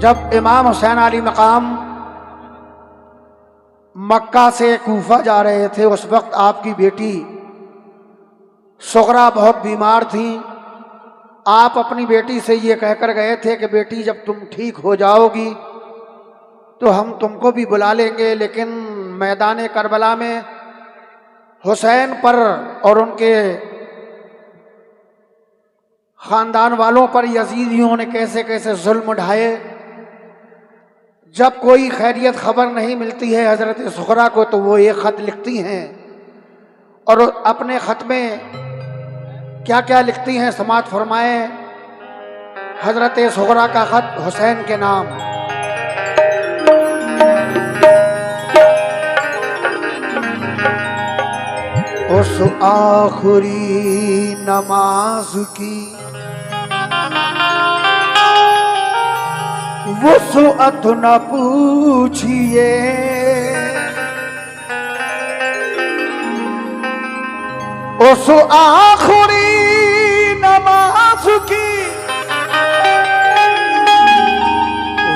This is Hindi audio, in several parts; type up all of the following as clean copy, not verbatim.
जब इमाम हुसैन अली मकाम मक्का से कूफा जा रहे थे, उस वक्त आपकी बेटी सुगरा बहुत बीमार थी। आप अपनी बेटी से ये कहकर गए थे कि बेटी जब तुम ठीक हो जाओगी तो हम तुमको भी बुला लेंगे, लेकिन मैदान करबला में हुसैन पर और उनके खानदान वालों पर यजीदियों ने कैसे कैसे जुल्म ढाए। जब कोई खैरियत खबर नहीं मिलती है हजरत सुगरा को तो वो एक खत लिखती हैं, और अपने खत में क्या क्या लिखती हैं समाअत फरमाए। हजरत सुगरा का खत हुसैन के नाम। उस आखिरी नमाज की वुसअत न पूछिए, उस आखिरी नमाज की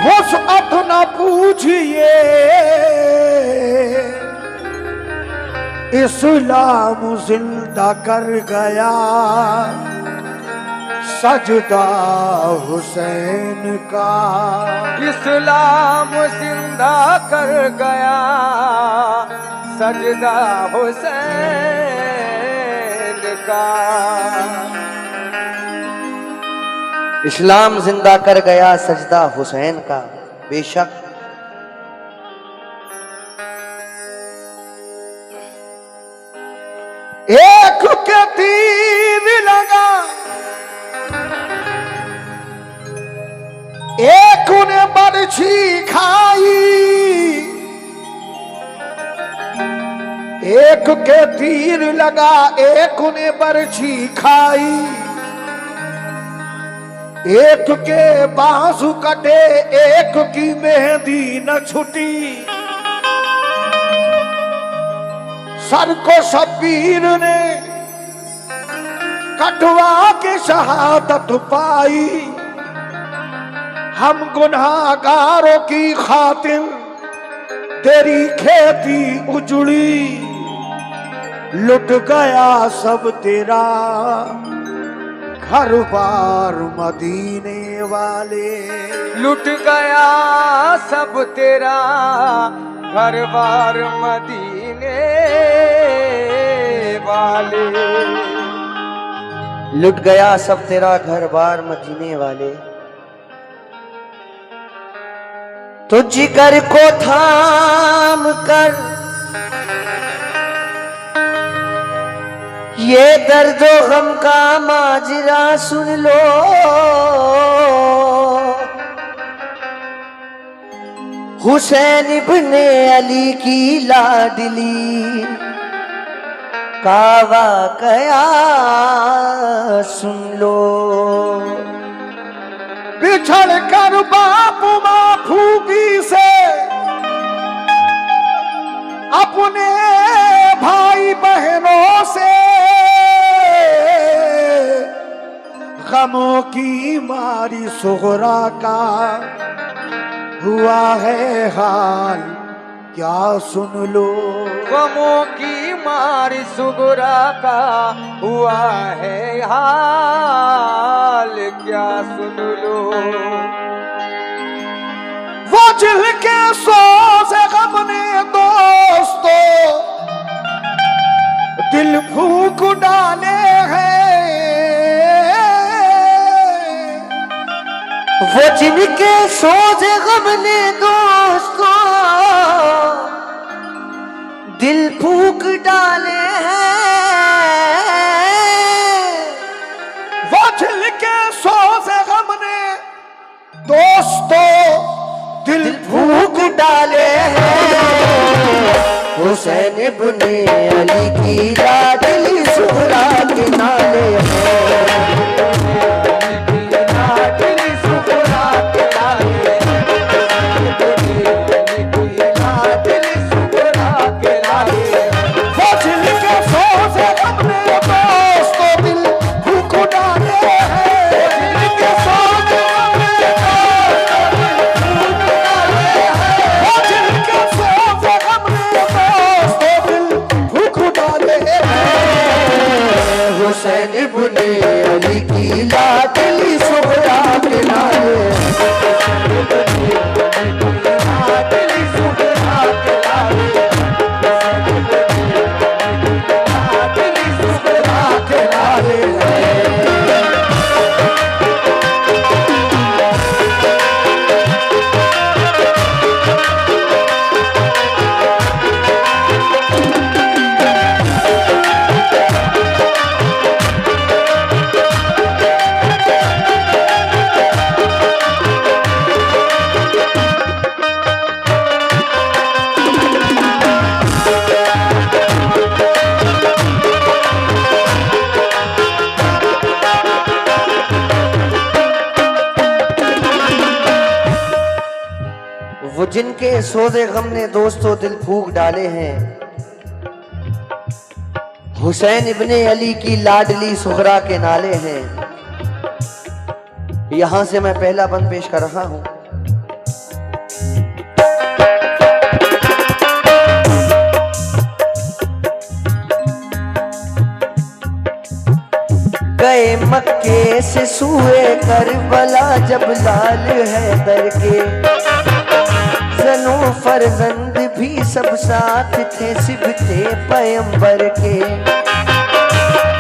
वुसअत न पूछिए। इस्लाम जिंदा कर गया सजदा हुसैन का, इस्लाम जिंदा कर गया सजदा हुसैन का। इस्लाम जिंदा कर गया सजदा हुसैन का। बेशक एक के तीर लगा, एक ने बरछी खाई। एक के तीर लगा, एक ने बरछी खाई। एक के बाजू कटे, एक की मेहंदी न छुटी। सर को शब्बीर ने कटवा के शहादत पाई। हम गुनाहगारों की खातिर तेरी खेती उजड़ी। लुट गया सब तेरा घर बार मदीने वाले। लुट गया सब तेरा घर बार मदीने वाले। लुट गया सब तेरा घर बार मदीने वाले। तो जिगर को थाम कर ये दर्दो गम का माजरा सुन लो। हुसैन इब्ने अली की लाडली का वाकया सुन लो। बिछड़ कर बाप माँ फूफी से अपने भाई बहनों से गमों की मारी सुगरा का हुआ है हाल क्या सुन लो। गमों की मारी सुगरा का हुआ है हाल क्या सुन लो। वो जिल के सोज गम ने दोस्तों दिल फूंक डाले हैं। वो जिनके सोज गम ने दोस्तों दिल फूंक डाले हैं। वो जिनके सोज गम ने दोस्तों दिल फूंक डाले हैं। हुसैन इब्ने अली की लाडली सुगरा के नाले हैं। अपने दोस्तों दिल फूंक डाले हैं। लाडली सुगरा के नाले, लाडली सुगरा के लाले, लाडली सुगरा के लाले। वो जिनके सोज़े गम ने दोस्तों दिल फूक डाले हैं, हुसैन इब्ने अली की लाडली सुगरा के नाले हैं। यहां से मैं पहला बंद पेश कर रहा हूं। गए मक्के से सूए करबला जब लाल हैदर के, जनो फरजंद भी सब साथ थे सिबते पैगंबर के।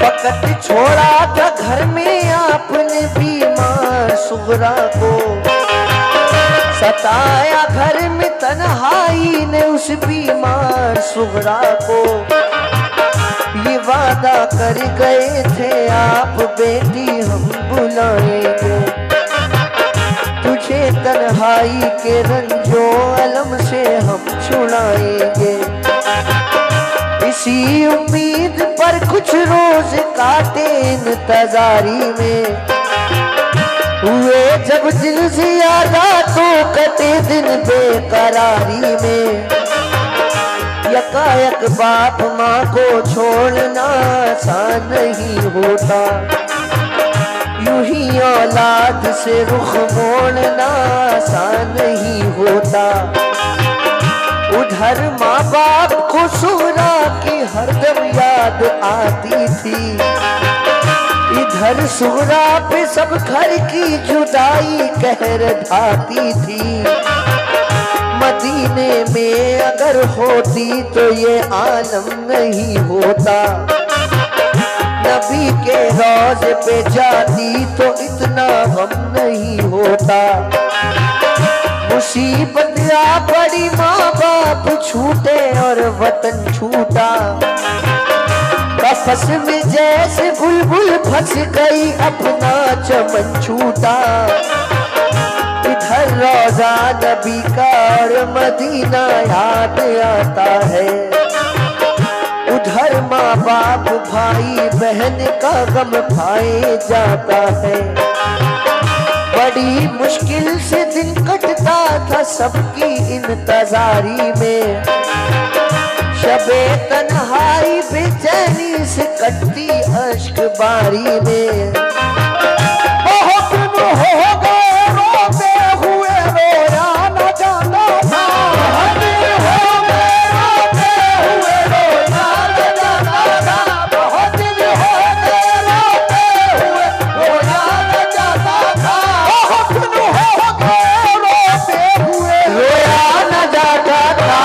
फकत छोड़ा था घर में आपने बीमार सुगरा को, सताया घर में तन्हाई ने उस बीमार सुगरा को। ये वादा कर गए थे आप बेटी हम बुलाएंगे, तुझे तन्हाई के रंजो अलम से हम छुड़ाएंगे। इसी उम्मीद पर कुछ रोज काटे इंतजारी में, हुए जब दिल ज़ियादा तो कटे दिन बेकरारी में। यकायक बाप माँ को छोड़ना आसान नहीं होता, यूं ही औलाद से रुख मोड़ना आसान नहीं होता। उधर माँ बाप को सुगरा की हरदम याद आती थी, इधर सुगरा पे सब घर की जुदाई कहर ढाती थी। मदीने में अगर होती तो ये आलम नहीं होता, नबी के रोज़े पे जाती तो इतना गम नहीं होता। मुसीबत आ पड़ी माँ बाप छूटे और वतन छूटा, कफस में जैसे बुलबुल फंस गई अपना चमन छूटा। इधर रोज़ा नबी का और मदीना याद आता है, उधर माँ बाप भाई बहन का गम खाए जाता है। बड़ी मुश्किल से दिन कटता था सबकी इंतजारी में, शबे तन्हाई बेचैनी से कटती अश्क बारी में। बहुत दिन हो गए रोते हुए रोया न जाता था, बहुत दिन हो गए रोते हुए रोया न जाता था, बहुत दिन हो गए रोते हुए रोया न जाता था, बहुत दिन हो गए रोते हुए रोया न जाता था।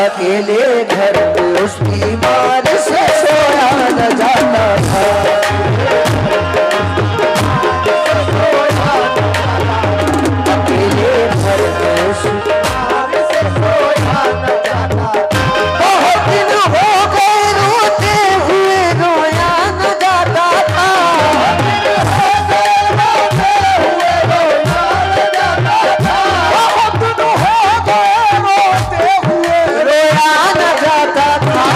अकेले घर पे उस बीमार से सोया न जाता था, अकेले घर पे उस बीमार से सोया न जाता। बहुत दिन हो गए रोते हुए रोया न जाता था, बहुत दिन हो गए रोते हुए रोया न जाता था, बहुत दिन हो गए रोते हुए रोया न जाता था।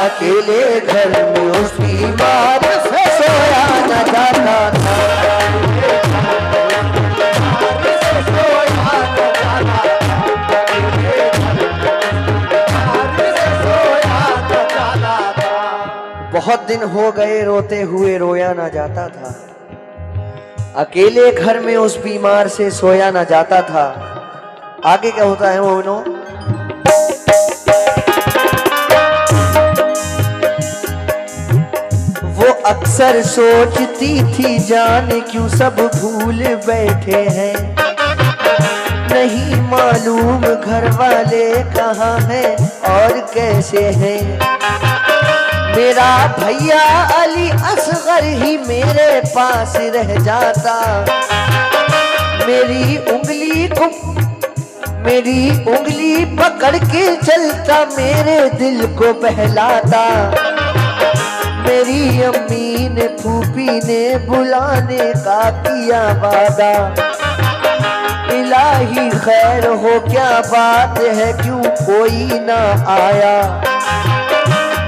अकेले घर में उस बीमार से सोया न जाता था। बहुत दिन हो गए रोते हुए रोया ना जाता था, अकेले घर में उस बीमार से सोया ना जाता था। आगे क्या होता है मोमिनो? वो अक्सर सोचती थी जाने क्यों सब भूल बैठे हैं। नहीं मालूम घर वाले कहाँ हैं और कैसे हैं। मेरा भैया अली असगर ही मेरे पास रह जाता। मेरी उंगली पकड़ के चलता, मेरे दिल को बहलाता। मेरी अम्मी ने फूफी ने बुलाने का किया वादा। इलाही खैर हो क्या बात है क्यों कोई ना आया।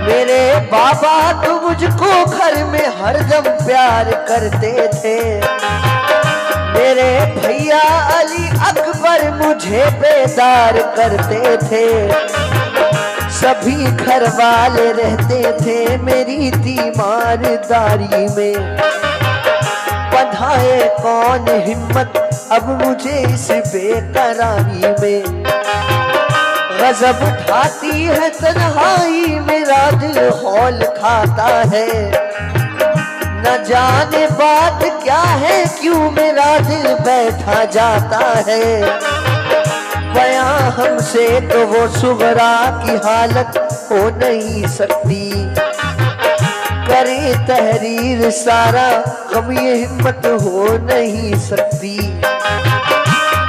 मेरे बाबा तो मुझको घर में हरदम प्यार करते थे। मेरे भैया अली अकबर मुझे बेदार करते थे। सभी घर वाले रहते थे मेरी तीमारदारी में। बंधाए कौन हिम्मत अब मुझे इस बेकरारी में। गजब उठाती है तन्हाई, मेरा दिल हौल खाता है। न जाने बात क्या है क्यों मेरा दिल बैठा जाता है। बयां हमसे तो वो सुगरा की हालत हो नहीं सकती। करे तहरीर सारा गम ये हिम्मत हो नहीं सकती।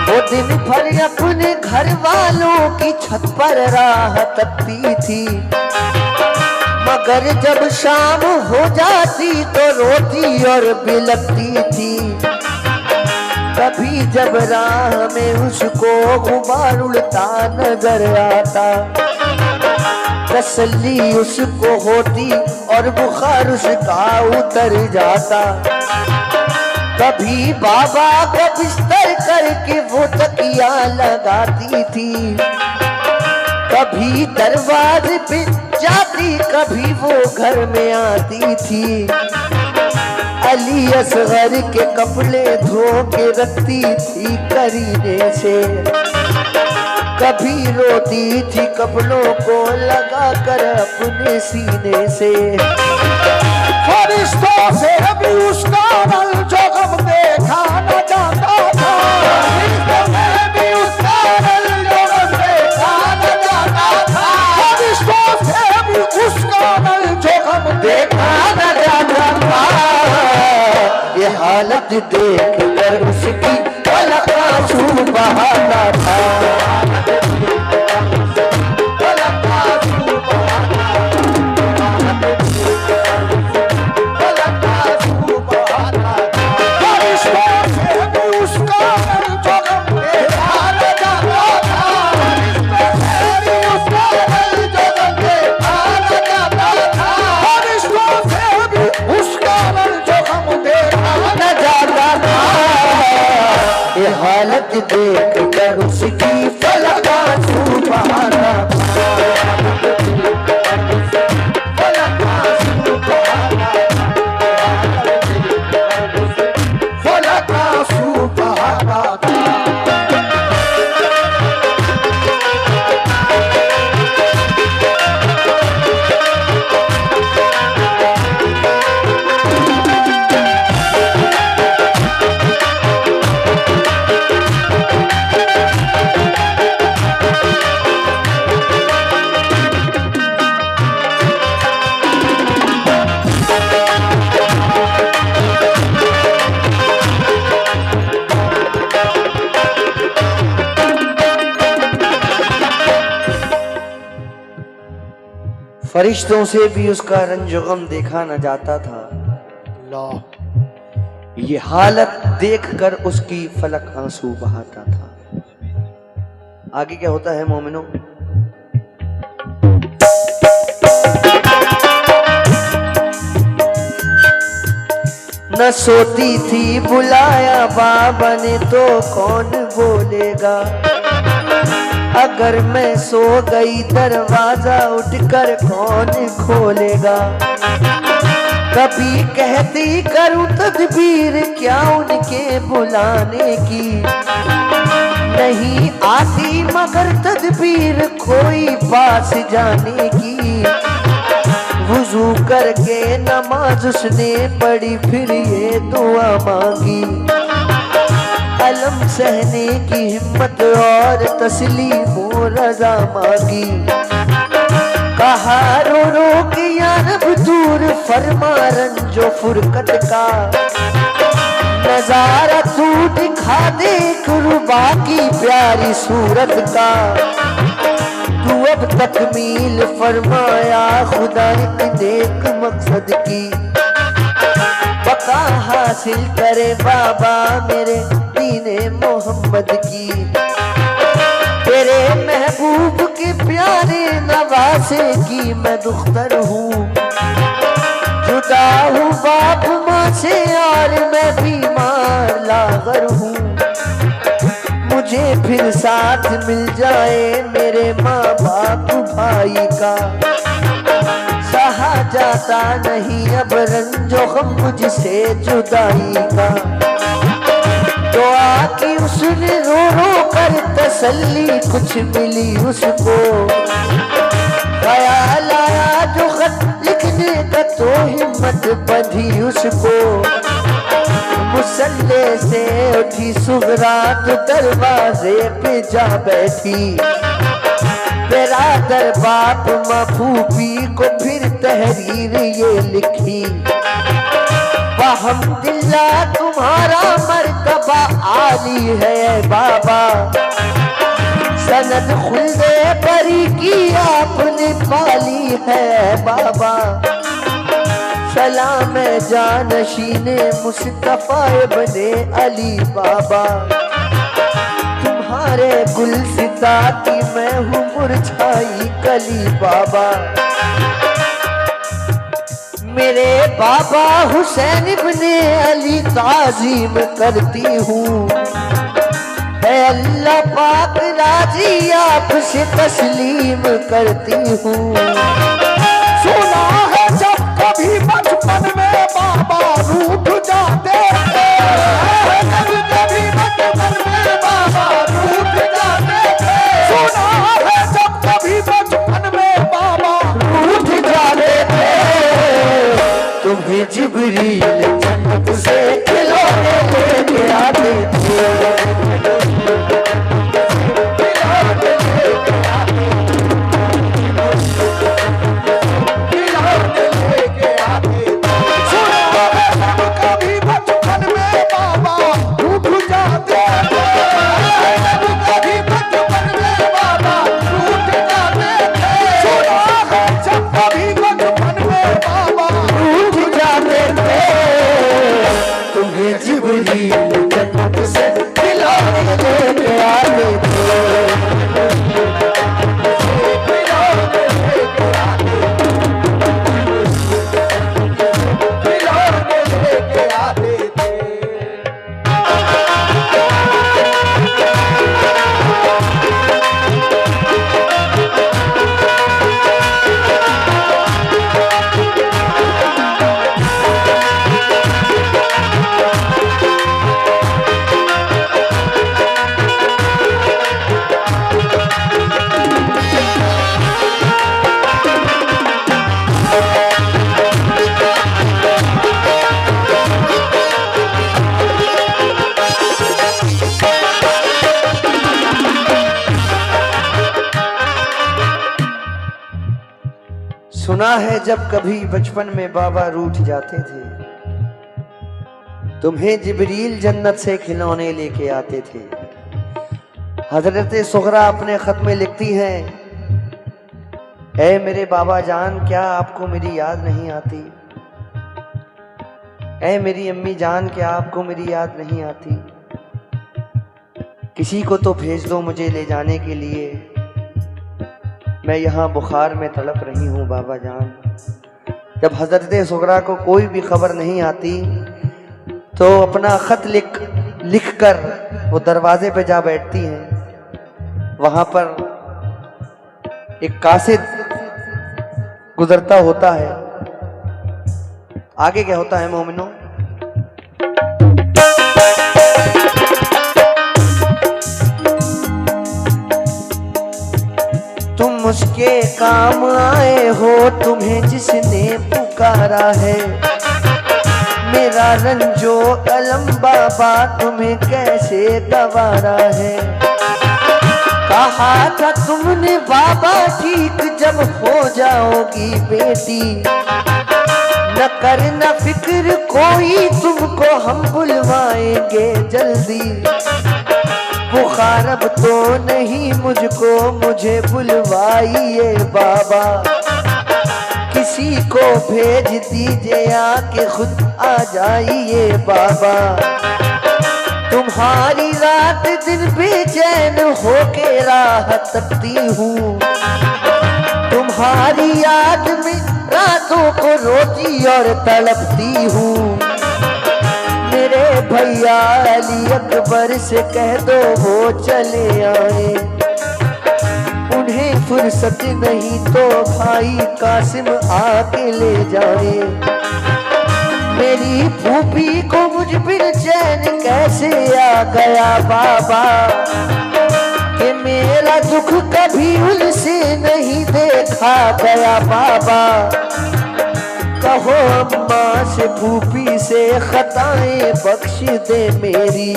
वो दिन भर अपने घर वालों की छत पर राह तकती थी। मगर जब शाम हो जाती तो रोती और बिलखती थी। कभी जब राह में उसको गुबार उड़ता नजर आता, तसल्ली उसको होती और बुखार उसका उतर जाता। कभी बाबा का बिस्तर करके वो तकिया लगाती थी। कभी दरवाजे पे जाती, कभी वो घर में आती थी। अली असगर के कपड़े धो के रखती थी करीने से। कभी रोती थी कपड़ों को लगा कर अपने सीने से। फरिश्तों से भी उसका नल जो गम देखा न जाता था। फरिश्तों से भी उसका नल जो गम देखा न जाता था। फरिश्तों से भी उसका नल जो गम देखा न जाता था। ये हालत देख कर उसकी पलक आंसू बहाता था। हालत देख कर उसकी फलक आंसू बहाता था। फलक आंसू बहाता था। फलक आंसू बहाता था। फरिश्तों से भी उसका रंजो गम देखा न जाता था। ये हालत देखकर उसकी फलक आंसू बहाता था। आगे क्या होता है मोमिनो? न सोती थी बुलाया बाबा ने तो कौन बोलेगा। अगर मैं सो गई दरवाजा उठकर कौन खोलेगा। कभी कहती करूं तदबीर क्या उनके बुलाने की। नहीं आती मगर तदबीर कोई पास जाने की। वुजू करके नमाज उसने पढ़ी, फिर ये दुआ मांगी, अलम सहने की हिम्मत और तस्लीम रजा मांगी। कहा रो रो के या रब दूर फरमा रंजो फुरकत का, नजारा तू दिखा दे कुर्बा की प्यारी सूरत का। तू अब तकमील फरमाया खुदा एक नेक मकसद की, बका हासिल करे बाबा मेरे दीने मोहम्मद की। तेरे महबूब के प्यारे नवासे की मैं दुख्तर हूँ, जुदा हूँ बाप माँ से और मैं बीमार लागर हूँ। मुझे फिर साथ मिल जाए मेरे माँ बाप भाई का, सहा जाता नहीं अब रंजो गम मुझसे जुदाई का। दुआ की उसने रो रो कर तसल्ली कुछ मिली उसको, ख्याल आया जो खत लिखने का तो हिम्मत बंधी उसको। मुसल्ले से उठी सुगरा तो दरवाजे पे जा बैठी, बिरादर बाप माँ फूफी को फिर तहरीर ये लिखी। अल्हम्दुलिल्लाह तुम्हारा मर्तबा आली है बाबा, सनद खुल्दे बरी की आपने पाली है बाबा। सलाम जानशीने मुस्तफा बने अली बाबा, तुम्हारे गुलसिता की मैं हूँ मुरझाई कली बाबा। मेरे बाबा हुसैन इब्ने अली ताज़ीम करती हूँ, है अल्लाह पाक राजी आपसे तस्लीम करती हूँ। सुना है जब कभी बचपन में बाबा रूठ जाते थे, कभी कभी बचपन में बाबा रूठ जाते थे। सुना है जब कभी बचपन में बाबा रूठ जाते थे, तुम्हें जिब्रील जन्नत से खिलौने लेके आते थे। सुना है जब कभी बचपन में बाबा रूठ जाते थे, तुम्हें जिब्रील जन्नत से खिलौने लेके आते थे। हजरत सुगरा अपने खत में लिखती हैं, ऐ मेरे बाबा जान क्या आपको मेरी याद नहीं आती? ऐ मेरी अम्मी जान क्या आपको मेरी याद नहीं आती? किसी को तो भेज दो मुझे ले जाने के लिए, मैं यहाँ बुखार में तड़प रही हूँ बाबा जान। जब हजरत सुगरा को कोई भी खबर नहीं आती तो अपना खत लिख कर वो दरवाजे पे जा बैठती हैं। वहाँ पर एक कासिद गुजरता होता है। आगे क्या होता है मोमिनो? तुम उसके काम आए हो, तुम तुम्हें जिसने पुकारा है। मेरा रंजो अलम बाबा तुम्हें कैसे गवारा है। कहा था तुमने बाबा ठीक जब हो जाओगी बेटी, न करना फिक्र कोई तुमको हम बुलवाएंगे जल्दी। बुखार अब तो नहीं मुझको, मुझे बुलवाइए बाबा। किसी को भेज दीजिए आके खुद आ जाइए बाबा। तुम्हारी रात दिन बेचैन होके राह तकती हूँ। तुम्हारी याद में रातों को रोती और तड़पती हूँ। मेरे भैया अली अकबर से कह दो वो चले आए। उन्हें फुर्सत नहीं तो भाई कासिम आके ले जाए। मेरी फूफी को मुझ पर चैन कैसे आ गया बाबा, कि मेरा दुख कभी उनसे नहीं देखा गया बाबा। कहो अम्मा से फूफी से खताएं बख्श दे मेरी।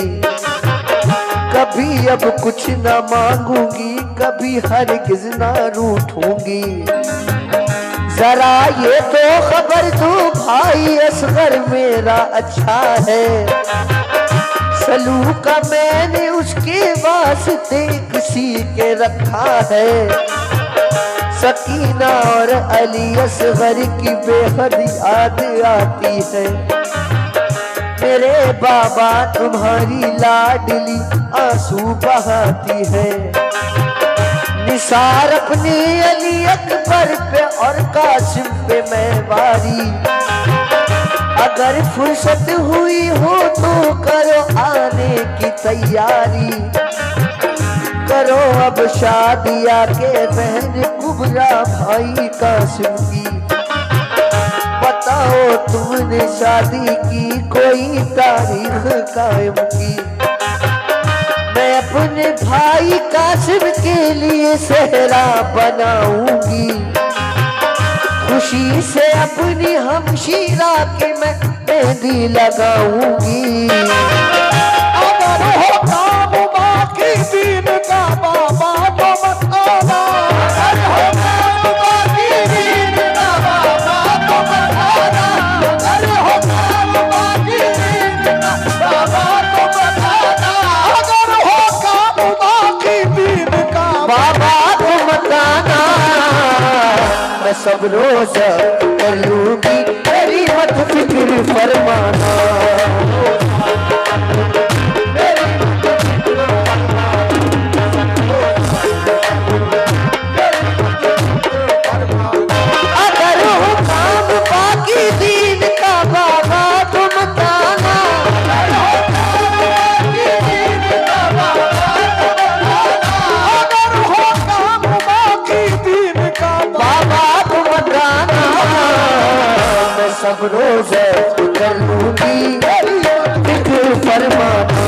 कभी अब कुछ न मांगूंगी, कभी हरगिज़ ना रूठूंगी। जरा ये तो खबर दो भाई असगर मेरा अच्छा है। सलूका मैंने उसके वास्ते किसी के रखा है। सकीना और अली असगर की बेहद याद आती है। मेरे बाबा तुम्हारी लाडली आंसू बहाती है। निसार अपने अली अकबर पे और कासिम पे मैं वारी। अगर फुर्सत हुई हो तो करो आने की तैयारी। करो अब शादिया के बहन कुबरा भाई कासिम की। बताओ तुमने शादी की कोई तारीख कायम की। मैं अपने भाई कासिम के लिए सेहरा बनाऊंगी। खुशी से अपनी हमशीरा के मैं मेहंदी लगाऊंगी। अगर हो काम बाकी दीन का बाबा तो मत आना। अगर हो काम बाकी दीन का बाबा तो मत आना। अगर हो काम बाकी दीन का बाबा तो मत आना। अगर हो काम बाकी दीन का बाबा तो मत आना। मैं सब रोज कर लूंगी, मेरी मत फिक्र फरमाना। अगर हो काम बाकी दीन का बाबा तुम ताना। अगर हो काम बाकी दीन का बाबा बाबा तुम ताना। मैं सब रोज कर लूंगी, फिक्र फरमाना।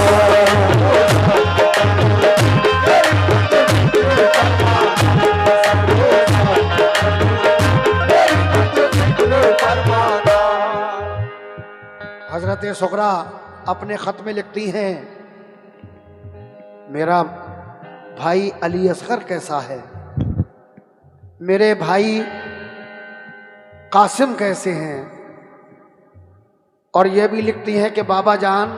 हजरत सुगरा अपने खत में लिखती हैं, मेरा भाई अली असगर कैसा है, मेरे भाई कासिम कैसे हैं। और यह भी लिखती हैं कि बाबा जान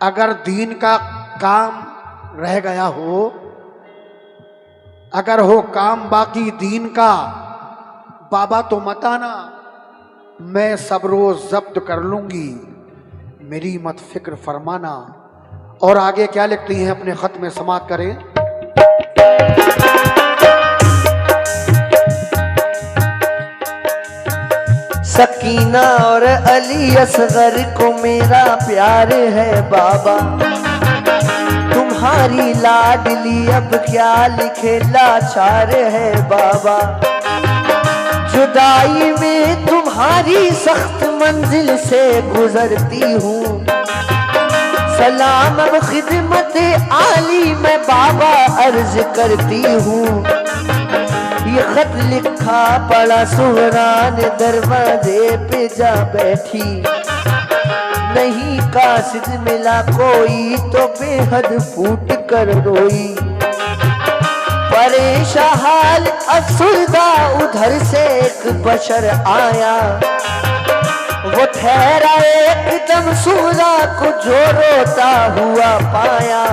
अगर दीन का काम रह गया हो, अगर हो काम बाकी दीन का बाबा तो मत आना। मैं सब रोज जब्त कर लूंगी, मेरी मत फिक्र फरमाना। और आगे क्या लिखती हैं अपने खत में समाप्त करें। सकीना और अली असगर को मेरा प्यार है बाबा। तुम्हारी लाडली अब क्या लिखे लाचार है बाबा। जुदाई में तुम्हारी सख्त मंजिल से गुजरती हूँ। सलाम अब खिदमत आली मैं बाबा अर्ज करती हूँ। ये खत लिखा पड़ा सुहरान दरवाजे पे जा बैठी। नहीं कासिद मिला कोई तो बेहद फूट कर रोई। परेशान हाल अफसुर्दा उधर से एक बशर आया। वो ठहरा एकदम सूरा को जो रोता हुआ पाया।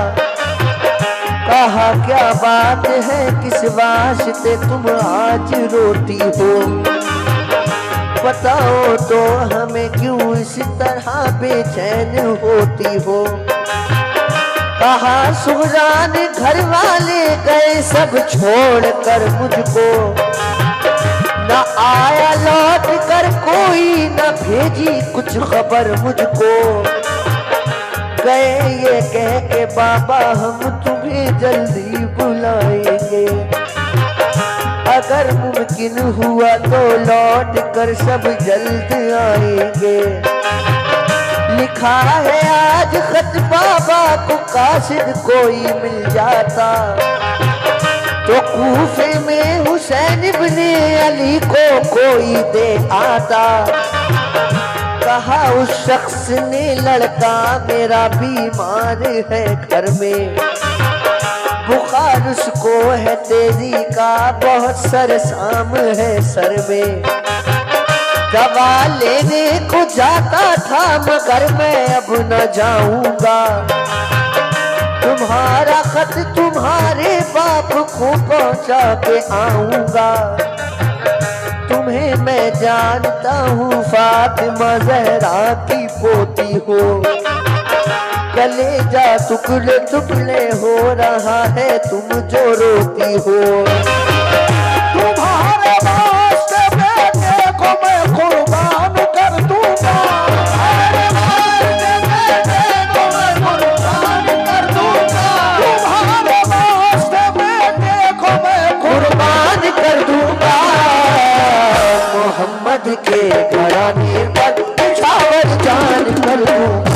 कहा क्या बात है किस वास्ते तुम आज रोती हो। बताओ तो हमें क्यों इस तरह बेचैन होती हो। कहा सुहरान घर वाले गए सब छोड़ कर मुझको। न आया लौट कर कोई न भेजी कुछ खबर मुझको। गए ये कह के बाबा हम तुम्हें जल्दी बुलाएंगे। अगर मुमकिन हुआ तो लौट कर सब जल्द आएंगे। लिखा है आज खत बाबा को कासिद कोई मिल जाता तो कूफे में हुसैन इब्ने अली को कोई दे आता। कहा उस शख्स ने लड़का मेरा बीमार है घर में। बुखार उसको है तेजी का बहुत सरसाम है सर में। दवा लेने को जाता था मगर मैं अब न जाऊंगा। तुम्हारा खत तुम्हारे बाप को पहुंचा के आऊंगा। तुम्हें मैं जानता हूँ फातिमा ज़हरा की पोती हो। कलेजा टुकड़े टुकड़े हो रहा है तुम जो रोती हो। तुम्हारे वास्ते बेटे को मैं कुर्बान कर दूंगा। तुम्हारे वास्ते बेटे को मैं कुर्बान कर दूंगा। तुम्हारे वास्ते बेटे को मैं कुर्बान कर दूंगा। मोहम्मद के घराने पर निछावर जान कर दूंगा।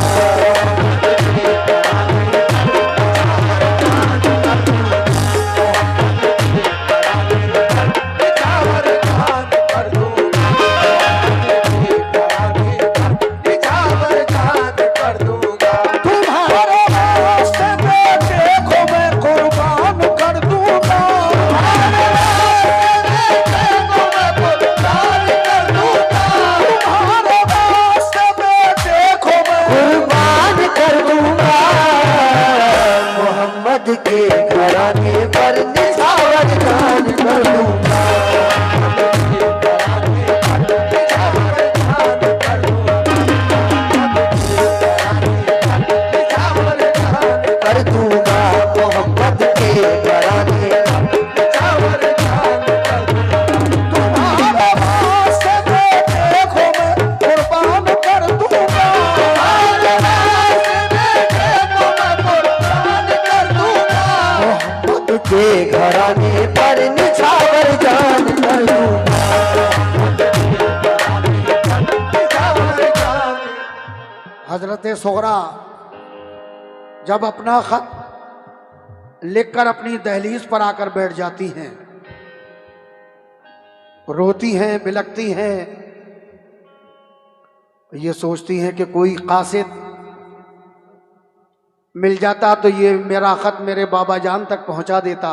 के घराने पर निछावर जान कर दूंगा। कर दूंगा मोहम्मद के घराने तुम्हारे वास्ते बेटे को मैं कुर्बान कर दूंगा। के घराने पर निछावर जान कर दूंगा। हजरत सुगरा जब अपना खत लिखकर अपनी दहलीज पर आकर बैठ जाती हैं, रोती हैं, बिलखती हैं, ये सोचती हैं कि कोई कासिद मिल जाता तो ये मेरा खत मेरे बाबा जान तक पहुंचा देता।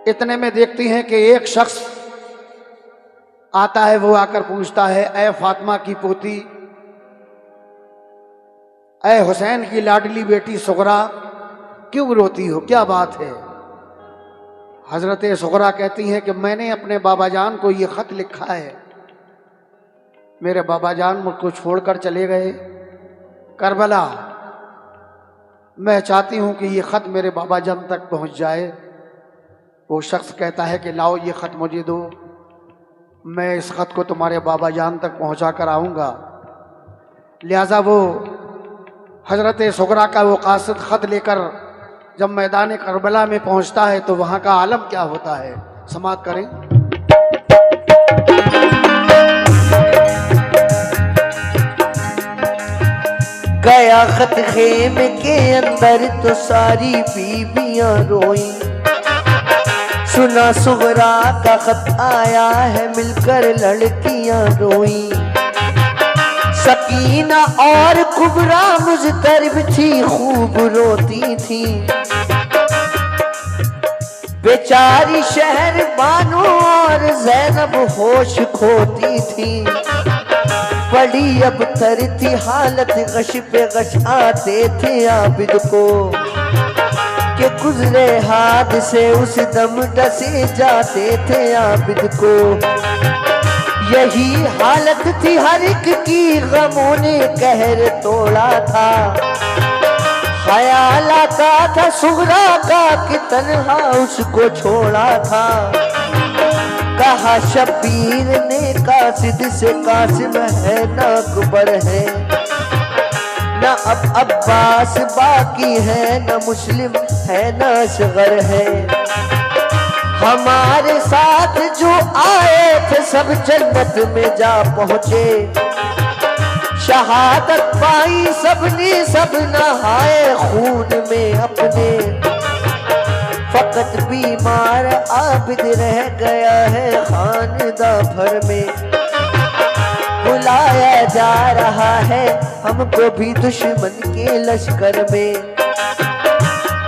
इतने में देखती हैं कि एक शख्स आता है। वो आकर पूछता है, ऐ फातिमा की पोती, ऐ हुसैन की लाडली बेटी सुगरा, क्यों रोती हो, क्या बात है। हजरत सुगरा कहती हैं कि मैंने अपने बाबा जान को ये खत लिखा है। मेरे बाबा जान मुझको छोड़कर चले गए करबला। मैं चाहती हूं कि ये खत मेरे बाबा जान तक पहुंच जाए। वो शख्स कहता है कि लाओ ये खत मुझे दो, मैं इस खत को तुम्हारे बाबा जान तक पहुंचा कर आऊँगा। लिहाजा वो हजरत सुगरा का वो कासिद खत लेकर जब मैदान करबला में पहुंचता है तो वहाँ का आलम क्या होता है, समाअत करें। गया खत खेमे के अंदर तो सारी बीबियां रोई। सुना सुगरा का खत आया है, मिलकर लड़कियां रोई। सकीना और कुबरा मुज़तरब थी, खूब रोती थी। बेचारी शहर बानो और ज़ैनब होश खोती थी। बड़ी अब तर थी हालत, गश पे गश आते थे आबिद को, कि गुजरे हाथ से उस दम डसे जाते थे आबिद को। यही हालत थी हर एक की, गमों ने कहर तोड़ा था। ख्याल आता था सुगरा का कि तन्हा उसको छोड़ा था। कहा शब्बीर ने कासिद से, कासिम है ना अकबर है, ना अब अब्बास बाकी है, ना मुस्लिम है ना असगर है। हमारे साथ जो आए थे सब जन्नत में जा पहुंचे। शहादत पाई सबने, सब नहाए खून में अपने। फकत बीमार आबिद रह गया है खानदा भर में। बुलाया जा रहा है हमको भी दुश्मन के लश्कर में।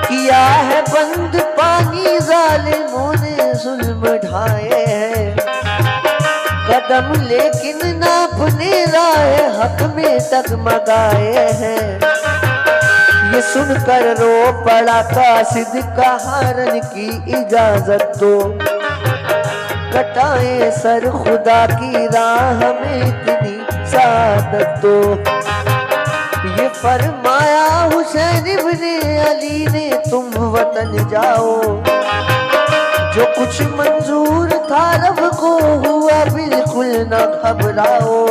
किया है बंद पानी, जालिमों ने जुल्म ढाए हैं। कदम लेकिन ना अपने राह हक में डगमगाए हैं। ये सुनकर रो पड़ा कासिद, कहा रन की इजाजत दो। कटाए सर खुदा की राह में इतनी सादत दो। ये फरमाया हुसैन इब्ने अली ने, तुम वतन जाओ। जो कुछ मंजूर था रब को हुआ, बिल्कुल न घबराओ।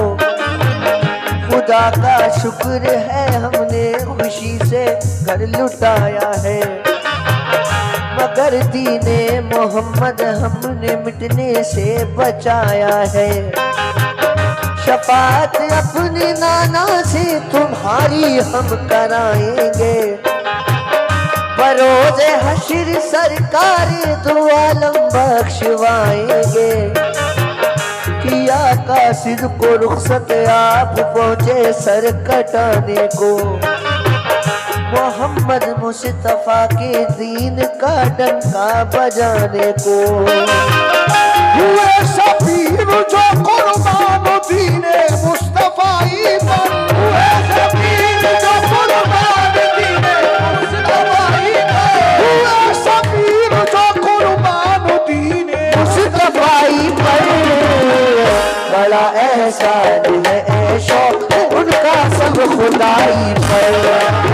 खुदा का शुक्र है हमने खुशी से घर लुटाया है, मगर दीने मोहम्मद हमने मिटने से बचाया है। शफाअत अपने नाना से तुम्हारी हम कराएंगे। बरोज़े हश्र सरकार दो आलम बख्शवाएंगे। किया कासिद को रुखसत आप पहुंचे सर कटाने को। मोहम्मद मुस्तफा के दीन का डंका बजाने को। हुए शबीर जो कुर्बान दीने मुस्तफाई पर। हुए शबीर जो कुर्बान दीने मुस्तफाई पर। हुए शबीर जो कुर्बान दीने मुस्तफाई पर। बड़ा एहसान है ए शौक उनका सब खुदाई पर।